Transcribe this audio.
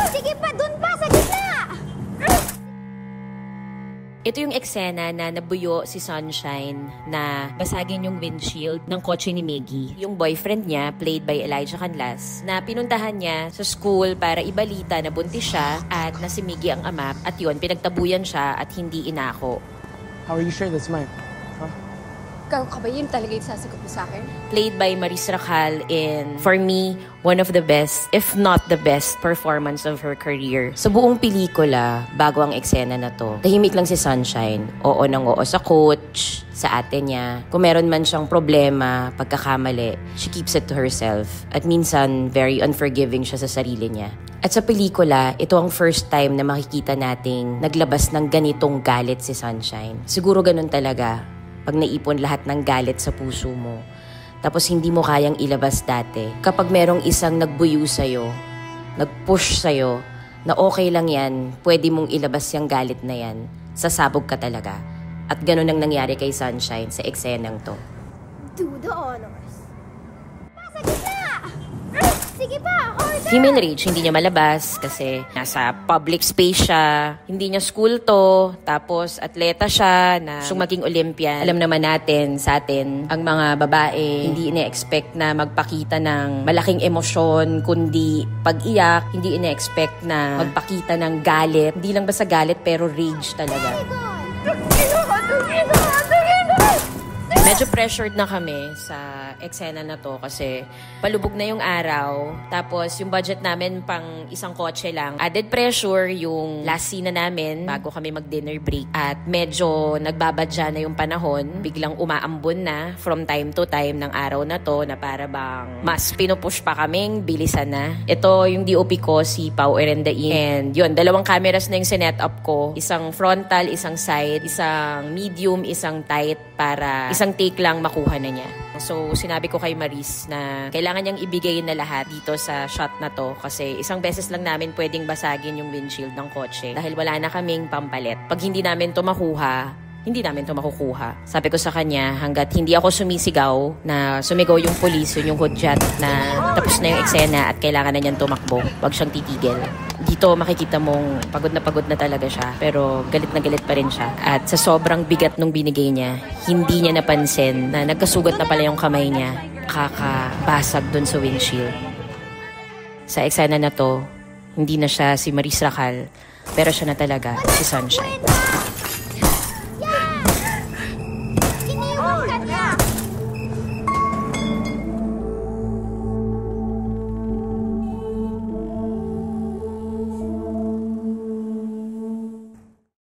Sige pa, dun pa, sa gitna! Ito yung eksena na nabuyo si Sunshine na basagin yung windshield ng kotse ni Miggy. Yung boyfriend niya, played by Elijah Canlas, na pinuntahan niya sa school para ibalita na buntis siya at na si Miggy ang ama. At yun, pinagtabuyan siya at hindi inako. How are you sure that's mine? Ikaw ka ba yun talaga yung sasagot mo sa akin? Played by Maris Racal in, for me, one of the best, if not the best, performance of her career. Sa buong pelikula, bago ang eksena na to, tahimik lang si Sunshine. Oo nang oo sa coach, sa ate niya. Kung meron man siyang problema, pagkakamali, she keeps it to herself. At minsan, very unforgiving siya sa sarili niya. At sa pelikula, ito ang first time na makikita nating naglabas ng ganitong galit si Sunshine. Siguro ganun talaga. Pag naipon lahat ng galit sa puso mo, tapos hindi mo kayang ilabas dati. Kapag merong isang nagbuyo sa'yo, nag-push sa'yo, na okay lang yan, pwede mong ilabas yung galit na yan, sasabog ka talaga. At ganun ang nangyari kay Sunshine sa eksenang to. Do the honors. Sa gitna! Sige pa, order! Female rage, hindi niya malabas kasi nasa public space siya. Hindi niya school to. Tapos atleta siya na gusto maging Olympian. Alam naman natin, sa atin, ang mga babae, hindi ine-expect na magpakita ng malaking emosyon, kundi pag-iyak. Hindi ine-expect na magpakita ng galit. Hindi lang basta galit, pero rage talaga. Medyo pressured na kami sa eksena na to kasi palubog na yung araw. Tapos yung budget namin pang isang kotse lang. Added pressure yung last scene na namin bago kami mag-dinner break. At medyo nagbabadya na yung panahon. Biglang umaambon na from time to time ng araw na to na para bang mas pinupush pa kaming bilisan na. Ito yung DOP ko, si Pao Erendain. And yun, dalawang cameras na yung sinet up ko. Isang frontal, isang side, isang medium, isang tight para isang take lang makuha na niya. So, sinabi ko kay Maris na kailangan niyang ibigay na lahat dito sa shot na to kasi isang beses lang namin pwedeng basagin yung windshield ng kotse dahil wala na kaming pampalit. Pag hindi namin to makuha, hindi namin to makukuha. Sabi ko sa kanya, hanggat hindi ako sumisigaw na sumigaw yung pulis, yung hudyat na tapos na yung eksena at kailangan na niyang tumakbo, wag siyang titigil. Dito makikita mong pagod na talaga siya pero galit na galit pa rin siya. At sa sobrang bigat nung binigay niya, hindi niya napansin na nagkasugat na pala yung kamay niya kakabasag dun sa windshield. Sa eksena na to, hindi na siya si Maris Racal pero siya na talaga si Sunshine.